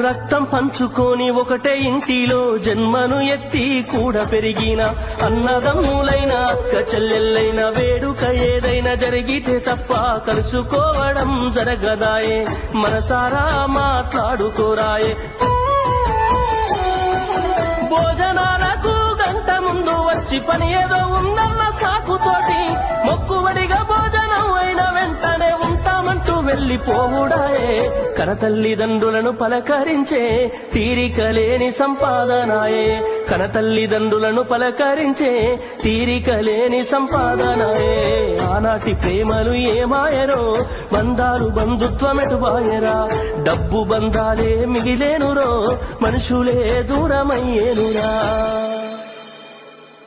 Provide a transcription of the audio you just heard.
రక్తం పంచుకొని ఒకటే ఇంటిలో జన్మను ఎత్తి కూడా పెరిగిన అన్నదమ్ములైన అక్క చెల్లెళ్ళైన వేడుక ఏదైనా జరిగితే తప్ప కలుసుకోవడం జరగదాయే మనసారా మాట్లాడుకోరాయే భోజనాలకు గంట ముందు వచ్చి పని ఏదో ఉందన్న సాకుతోటి మొక్కువడిగా భోజనం అయిన వెంటనే ఉంటామంటూ వెళ్లిపోవుడాయే కనతల్లిదండ్రులను పలకరించే తీరిక లేని సంపాదనాయే కనతల్లిదండ్రులను పలకరించే తీరిక లేని సంపాదనాయే ఆనాటి ప్రేమలు ఏమాయరో బంధాలు బంధుత్వమెటుబాయరా డబ్బు బంధాలే మిగిలేనురో మనుషులే దూరమయ్యేనురా